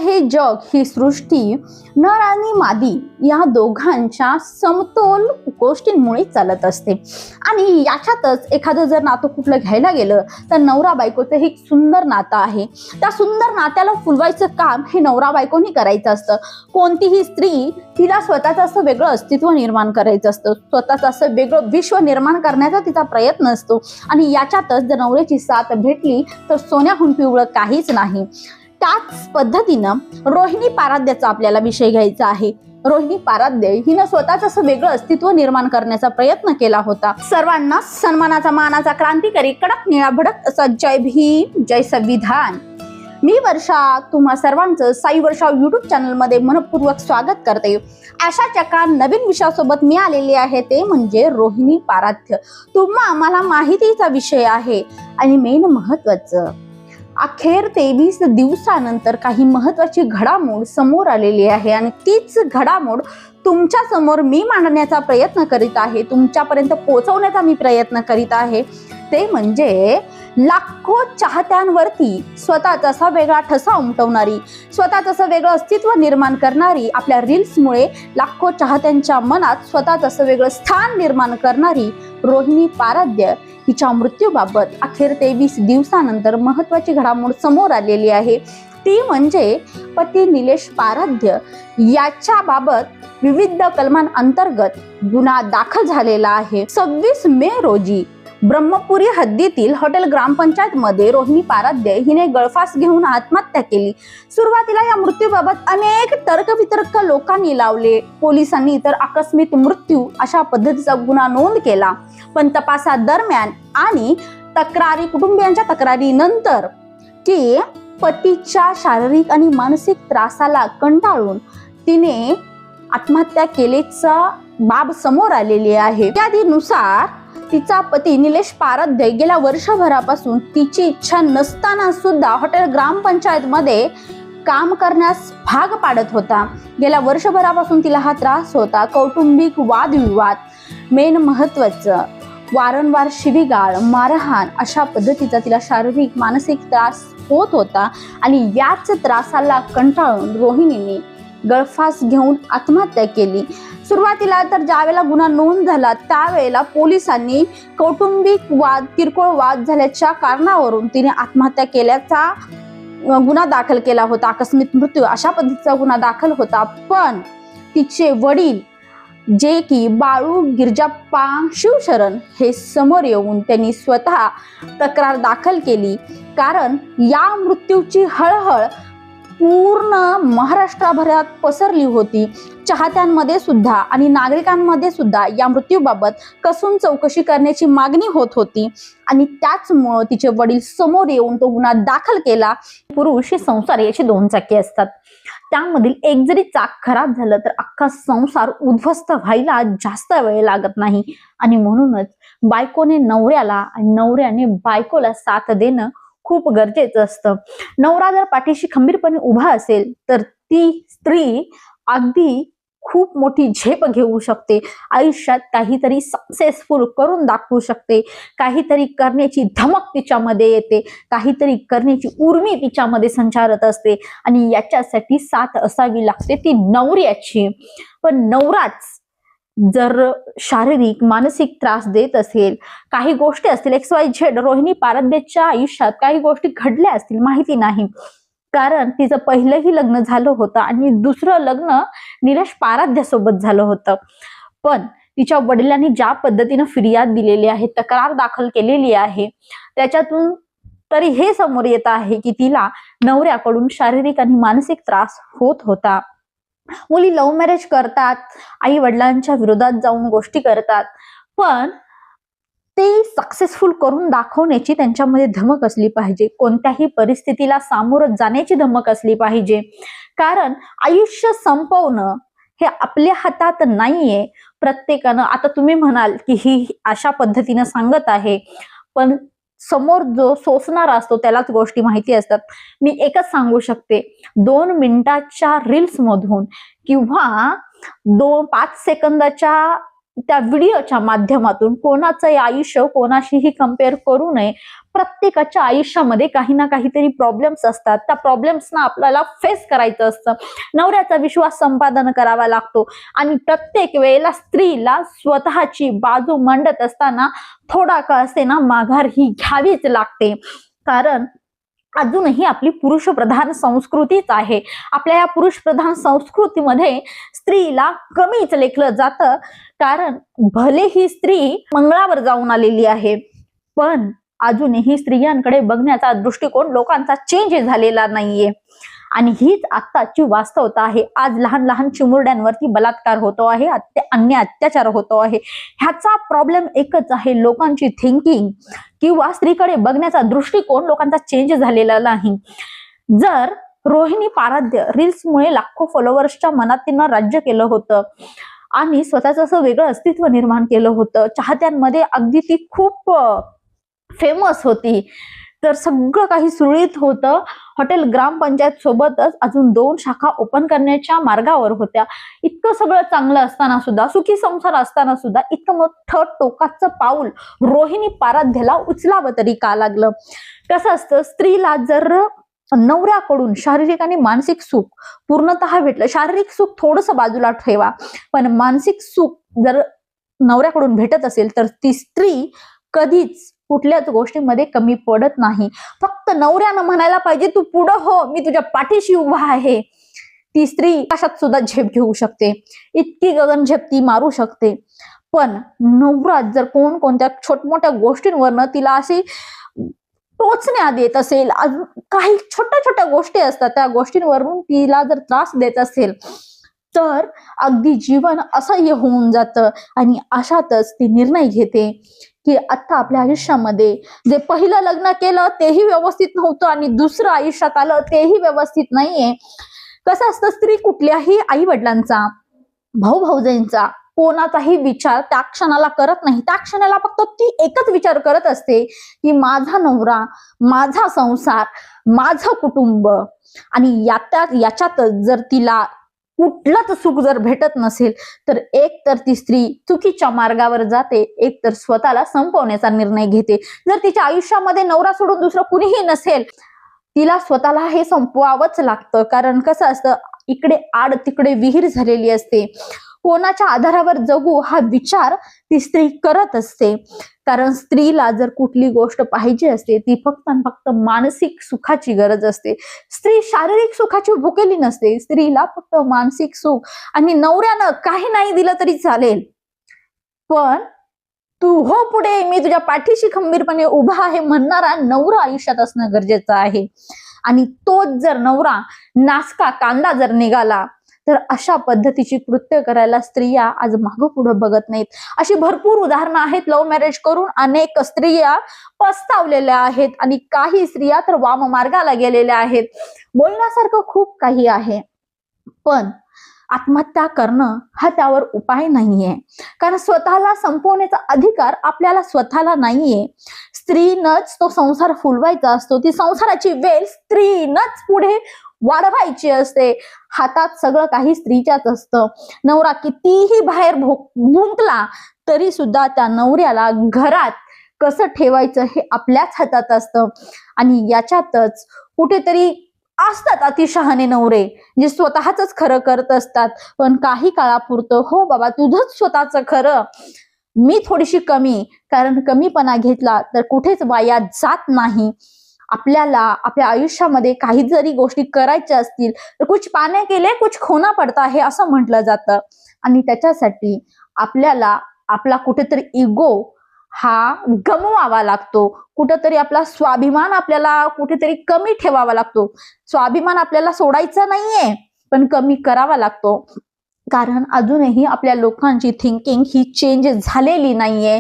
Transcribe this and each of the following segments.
हे जग, ही सृष्टी नर आणि मादी या दोघांच्या समतोल गोष्टींमुळे चालत असते. आणि याच्यातच एखादं जर नातं कुठलं घ्यायला गेलं तर नवरा बायकोचं हे एक सुंदर नातं आहे. त्या सुंदर नात्याला फुलवायचं काम हे नवरा बायकोनी करायचं असतं. कोणतीही स्त्री तिला स्वतःचं असं वेगळं अस्तित्व निर्माण करायचं असतं, स्वतःचं असं वेगळं विश्व निर्माण करण्याचा तिचा प्रयत्न असतो. आणि याच्यातच जर नवऱ्याची साथ भेटली तर सोन्याहून पिवळं काहीच नाही. त्याच पद्धतीनं रोहिणी पाराद्याचा आपल्याला विषय घ्यायचा आहे. रोहिणी पाराद्य हिनं स्वतःच असं वेगळं अस्तित्व निर्माण करण्याचा प्रयत्न केला होता. सर्वांना सन्मानाचा मानाचा क्रांतिकारी कडक निळा भडक असा जय भीम जय संविधान. मी वर्षा तुम्हा सर्वांचं साई वर्षा युट्यूब चॅनल मध्ये मनपूर्वक स्वागत करते. अशाच एका नवीन विषयासोबत मी आलेली आहे, ते म्हणजे रोहिणी पाराद्य. तुम्हा आम्हाला माहितीचा विषय आहे आणि मेन महत्वाचं, अखेर 23 दिवसानंतर काही महत्वाची घडामोड समोर आलेली आहे आणि तीच घडामोड तुमच्या समोर मी मांडण्याचा प्रयत्न करीत आहे, तुमच्यापर्यंत पोहोचवण्याचा मी प्रयत्न करीत आहे. ते म्हणजे लाखो चाहत्यांवरती स्वतःचा असा वेगळा ठसा उमटवणारी, स्वतःचं असं वेगळं अस्तित्व निर्माण करणारी, आपल्या रील्समुळे लाखो चाहत्यांच्या मनात स्वतःचं असं वेगळं स्थान निर्माण करणारी रोहिणी पाराद्य हिच्या मृत्यूबाबत अखेर 23 दिवसानंतर महत्वाची घडामोड समोर आलेली आहे. ती म्हणजे पती निलेश पाराद्य याच्या बाबत विविध कलमांअंतर्गत गुन्हा दाखल झालेला आहे. 26 मे रोजी ब्रह्मपुरी हद्दीतील हॉटेल ग्रामपंचायत मध्ये रोहिणी पाराद्य हिने गळफास घेऊन आत्महत्या केली. सुरुवातीला या मृत्यूबाबत अनेक तर्कवितर्क लोकांनी लावले. पोलिसांनी तर आकस्मिक मृत्यू अशा पद्धतीचा गुन्हा नोंद केला, पण तपासादरम्यान आणि कुटुंबियांच्या तक्रारीनंतर की पतीच्या शारीरिक आणि मानसिक त्रासाला कंटाळून तिने आत्महत्या केल्याचा बाब समोर आलेली आहे. यादीनुसार तिचा पती निलेश पाराद्य गेल्या वर्षभरापासून तिची इच्छा नसताना सुद्धा हॉटेल ग्रामपंचायत मध्ये काम करण्यास भाग पाडत होता. गेल्या वर्षभरापासून तिला हा त्रास होता. कौटुंबिक वादविवाद, मेन महत्वाचं, वारंवार शिवीगाळ, मारहाण अशा पद्धतीचा तिला शारीरिक मानसिक त्रास होत होता. आणि याच त्रासाला कंटाळून रोहिणीने गळफास घेऊन आत्महत्या केली. सुरुवातीला तर ज्यावेळेला गुन्हा नोंद झाला त्यावेळेला पोलिसांनी कौटुंबिक वाद, किरकोळ वाद झाल्याच्या कारणावरून तिने आत्महत्या केल्याचा गुन्हा दाखल केला होता. आकस्मिक मृत्यू अशा पद्धतीचा गुन्हा दाखल होता. पण तिचे वडील जे की बाळू गिरजाप्पा शिवशरण हे समोर येऊन त्यांनी स्वतः तक्रार दाखल केली. कारण या मृत्यूची हळहळ पूर्ण महाराष्ट्रभरात पसरली होती. चाहत्यांमध्ये सुद्धा आणि नागरिकांमध्ये सुद्धा या मृत्यूबाबत कसून चौकशी करण्याची मागणी होत होती. आणि त्याचमुळे तिचे वडील समोर येऊन तो गुन्हा दाखल केला. पुरुष हे संसार याची दोन चाकी असतात, त्यामधील एक जरी चाक खराब झालं तर अख्खा संसार उद्ध्वस्त व्हायला जास्त वेळ लागत नाही. आणि म्हणूनच बायकोने नवऱ्याला आणि नवऱ्याने बायकोला साथ देणं खूप गरजेचं असतं. नवरा जर पाठीशी खंबीरपणे उभा असेल तर ती स्त्री अगदी खूप मोठी झेप घेऊ शकते. आयुष्यात काहीतरी सक्सेसफुल करून दाखवू शकते. काहीतरी करण्याची धमक तिच्यामध्ये येते, काहीतरी करण्याची उर्मी तिच्यामध्ये संचारत असते. आणि याच्यासाठी साथ असावी लागते ती नवऱ्याची. पण नवराच जर शारीरिक मानसिक त्रास देत असेल, काही गोष्टी असतील XYZ, रोहिणी पाराद्यच्या आयुष्यात काही गोष्टी घडल्या असतील, माहिती नाही. कारण तिचं पहिलंही लग्न झालं होतं आणि दुसरं लग्न निलेश पाराद्य सोबत झालं होतं. पण तिच्या वडिलांनी ज्या पद्धतीनं फिर्याद दिलेली आहे, तक्रार दाखल केलेली आहे, त्याच्यातून तरी हे समोर येत आहे की तिला नवऱ्याकडून शारीरिक आणि मानसिक त्रास होत होता. मुली लव्ह मॅरेज करतात, आई वडिलांच्या विरोधात जाऊन गोष्टी करतात, पण ते सक्सेसफुल करून दाखवण्याची त्यांच्यामध्ये धमक असली पाहिजे. कोणत्याही परिस्थितीला सामोरं जाण्याची धमक असली पाहिजे. कारण आयुष्य संपवणं हे आपल्या हातात नाहीये. प्रत्येकानं, आता तुम्ही म्हणाल की ही अशा पद्धतीनं सांगत आहे, पण समोर जो सोसणार असतो त्यालाच गोष्टी माहिती असतात. मी एकच सांगू शकते, 2 मिनिटाच्या रील्स मधून किंवा 5 सेकंदाच्या त्या व्हिडिओच्या माध्यमातून कोणाचंही आयुष्य कोणाशीही कम्पेअर करू नये. प्रत्येकाच्या आयुष्यामध्ये काही ना काहीतरी प्रॉब्लेम्स असतात. त्या प्रॉब्लेम्सना आपल्याला फेस करायचं असतं. नवऱ्याचा विश्वास संपादन करावा लागतो आणि प्रत्येक वेळेला स्त्रीला स्वतःची बाजू मांडत असताना थोडा का असेना माघार ही घ्यावीच लागते. कारण अजूनही आपली पुरुषप्रधान संस्कृतीच आहे. आपल्या या पुरुषप्रधान संस्कृतीमध्ये स्त्रीला कमीच लेखलं जातं. कारण भले ही स्त्री मंगळावर जाऊन आलेली आहे, पण अजूनही स्त्रियांकडे बघण्याचा दृष्टिकोन लोकांचा चेंज झालेला नाहीये. आणि हीच आत्ताची वास्तवता आहे. आज लहान लहान चिमुरड्यांवरती बलात्कार होतो आहे, अन्य अत्याचार होतो आहे. ह्याचा प्रॉब्लेम एकच आहे, लोकांची थिंकिंग किंवा स्त्रीकडे बघण्याचा दृष्टिकोन लोकांचा चेंज झालेला नाही. जर रोहिणी पाराध्य रील्समुळे लाखो फॉलोअर्सच्या मनात तिनं राज्य केलं होतं आणि स्वतःचं असं वेगळं अस्तित्व निर्माण केलं होतं, चाहत्यांमध्ये अगदी ती खूप फेमस होती, तर सगळं काही सुरळीत होतं. हॉटेल ग्रामपंचायत सोबतच अजून 2 शाखा ओपन करण्याच्या मार्गावर होत्या. इतकं सगळं चांगलं असताना सुद्धा, सुखी संसार असताना सुद्धा इतकं मोठं टोकाचं पाऊल रोहिणी पाराध्यला उचलावं तरी का लागलं? कसं असतं, स्त्रीला जर नवऱ्याकडून शारीरिक आणि मानसिक सुख पूर्णतः भेटलं, शारीरिक सुख थोडंसं बाजूला ठेवा, पण मानसिक सुख जर नवऱ्याकडून भेटत असेल तर ती स्त्री कधीच कुठल्याच गोष्टीमध्ये कमी पडत नाही. फक्त नवऱ्यानं म्हणायला पाहिजे, तू पुढं हो, मी तुझ्या पाठीशी उभा आहे. ती स्त्री आकाशात सुद्धा झेप घेऊ शकते, इतकी गगनझेप ती मारू शकते. पण नवरा जर कोणत्या छोटमोठ्या गोष्टींवरनं तिला अशी टोचण्यात येत असेल, काही छोट्या छोट्या गोष्टी असतात, त्या गोष्टींवरून तिला जर त्रास देत असेल, तर अगदी जीवन असह्य होऊन जातं. आणि अशातच ती निर्णय घेते की आता आपल्या आयुष्यामध्ये जे पहिलं लग्न केलं तेही व्यवस्थित नव्हतं आणि दुसरं आयुष्यात आलं तेही व्यवस्थित नाहीये. कसं असतं, स्त्री कुठल्याही आई वडिलांचा, भाऊ भाऊजांचा कोणाचाही विचार त्या क्षणाला करत नाही. त्या क्षणाला फक्त ती एकच विचार करत असते की माझा नवरा, माझा संसार, माझं कुटुंब. आणि याच्यात जर तिला कुठलंच सुख जर भेटत नसेल तर एक तर ती स्त्री चुकीच्या मार्गावर जाते, एक तर स्वतःला संपवण्याचा निर्णय घेते. जर तिच्या आयुष्यामध्ये नवरा सोडून दुसरं कुणीही नसेल, तिला स्वतःला हे संपवावंच लागतं. कारण कसं असतं, इकडे आड तिकडे विहीर झालेली असते. कोणाच्या आधारावर जगू हा विचार ती स्त्री करत असते. कारण स्त्रीला जर कुठली गोष्ट पाहिजे असते, ती फक्त आणि फक्त मानसिक सुखाची गरज असते. स्त्री शारीरिक सुखाची भुकेली नसते, स्त्रीला फक्त मानसिक सुख. आणि नवऱ्यानं काही नाही दिलं तरी चालेल, पण तू हो पुढे, मी तुझ्या पाठीशी खंबीरपणे उभा आहे म्हणणारा नवरा आयुष्यात असणं गरजेचं आहे. आणि तोच जर नवरा नासका कांदा जर निघाला तर अशा पद्धतीची कृत्य करायला स्त्रिया आज मागं पुढे बघत नाहीत. अशी भरपूर उदाहरणं आहेत. लव्ह मॅरेज करून अनेक स्त्रिया पस्तावलेल्या आहेत आणि काही स्त्रिया तर वाम मार्गाला गेलेल्या आहेत. बोलण्यासारखं खूप काही आहे, पण आत्महत्या करणं हा त्यावर उपाय नाहीये. कारण स्वतःला संपवण्याचा अधिकार आपल्याला स्वतःला नाहीये. स्त्रीनच तो संसार फुलवायचा असतो. ती संसाराची वेल स्त्रीनच पुढे वाढवायची असते. हातात सगळं काही स्त्रीच्याच असतं. नवरा कितीही बाहेर भुंकला तरी सुद्धा त्या नवऱ्याला घरात कसं ठेवायचं हे आपल्याच हातात असतं. आणि याच्यातच कुठेतरी असतात अतिशहाणे नवरे, जे स्वतःच खरं करत असतात, पण काही काळापुरतं हो बाबा तुझंच स्वतःच खरं, मी थोडीशी कमी. कारण कमीपणा घेतला तर कुठेच वाया जात नाही. आपल्याला आपल्या आयुष्यामध्ये काही जरी गोष्टी करायच्या असतील तर कुछ पाने के लिए कुछ खोना पडता है असं म्हटलं जातं. आणि त्याच्यासाठी आपल्याला आपला कुठेतरी इगो हा गमवावा लागतो. कुठेतरी आपला स्वाभिमान आपल्याला कुठेतरी कमी ठेवावा लागतो. स्वाभिमान आपल्याला सोडायचा नाहीये, पण कमी करावा लागतो. कारण अजूनही आपल्या लोकांची थिंकिंग ही चेंज झालेली नाहीये.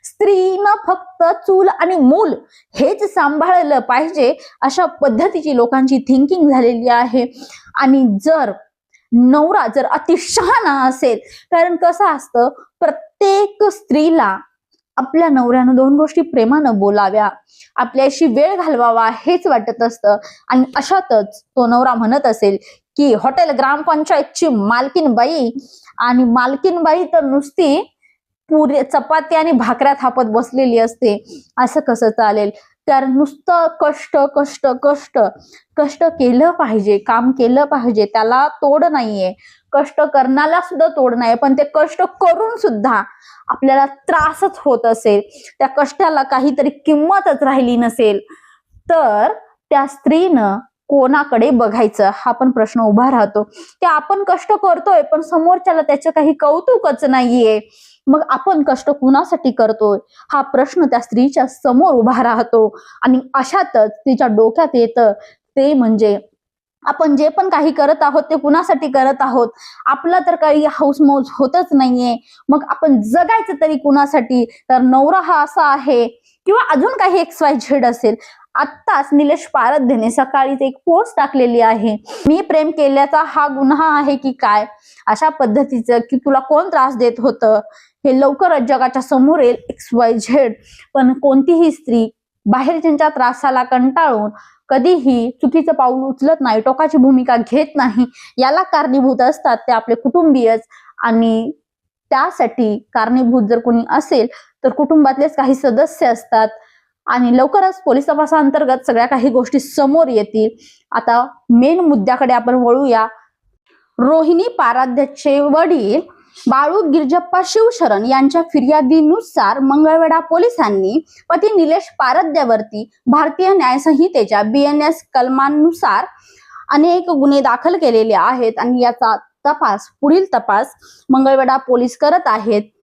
स्त्रीनं फक्त चूल आणि मूल हेच सांभाळलं पाहिजे अशा पद्धतीची लोकांची थिंकिंग झालेली आहे. आणि जर नवरा जर अतिशहाणा असेल, कारण कसं असतं, प्रत्येक स्त्रीला आपल्या नवऱ्यानं 2 गोष्टी प्रेमानं बोलाव्या, आपल्याशी वेळ घालवावा हेच वाटत असतं. आणि अशातच तो नवरा म्हणत असेल की हॉटेल ग्रामपंचायतची मालकीन बाई, आणि मालकीन बाई तर नुसती पुरी चपाती आणि भाकऱ्या थापत बसलेली असते, असं कसं चालेल? तर नुसतं कष्ट कष्ट कष्ट कष्ट केलं पाहिजे, काम केलं पाहिजे, त्याला तोड नाहीये, कष्ट करण्याला सुद्धा तोड नाही, पण ते कष्ट करून सुद्धा आपल्याला त्रासच होत असेल, त्या कष्टाला काहीतरी किंमतच राहिली नसेल, तर त्या स्त्रीनं कोणाकडे बघायचं हा पण प्रश्न उभा राहतो. ते आपण कष्ट करतोय पण समोरच्याला त्याचं काही कौतुकच नाहीये, मग आपण कष्ट कुणासाठी करतोय हा प्रश्न त्या स्त्रीच्या समोर उभा राहतो. आणि अशातच तिच्या डोक्यात येतं ते म्हणजे आपण जे पण काही करत आहोत ते कुणासाठी करत आहोत, आपलं तर काही हौसमौज होतच नाहीये, मग आपण जगायचं तरी कुणासाठी? तर नवरा हा असा आहे किंवा अजून काही XYZ असेल. आत्ताच निलेश पारध्याने सकाळीच एक पोस्ट टाकलेली आहे, मी प्रेम केल्याचा हा गुन्हा आहे की काय, अशा पद्धतीचं की तुला कोण त्रास देत होतं हे लवकरच जगाच्या समोर येईल XYZ. पण कोणतीही स्त्री बाहेरच्यांच्या त्रासाला कंटाळून कधीही चुकीचं पाऊल उचलत नाही, टोकाची भूमिका घेत नाही. याला कारणीभूत असतात ते आपले कुटुंबीयच, आणि त्यासाठी कारणीभूत जर कोणी असेल तर कुटुंबातलेच काही सदस्य असतात. आणि लवकरच पोलीस तपासाअंतर्गत सगळ्या काही गोष्टी समोर येतील. आता मेन मुद्द्याकडे आपण वळूया. रोहिणी पाराध्याचे वडील बाळू गिरजप्पा शिवशरण यांच्या फिर्यादीनुसार मंगळवेढा पोलिसांनी पती निलेश पारध्यावरती भारतीय न्याय संहितेच्या BNS कलमांनुसार अनेक गुन्हे दाखल केलेले आहेत, आणि याचा पुढील तपास मंगळवेढा पोलीस करत आहेत.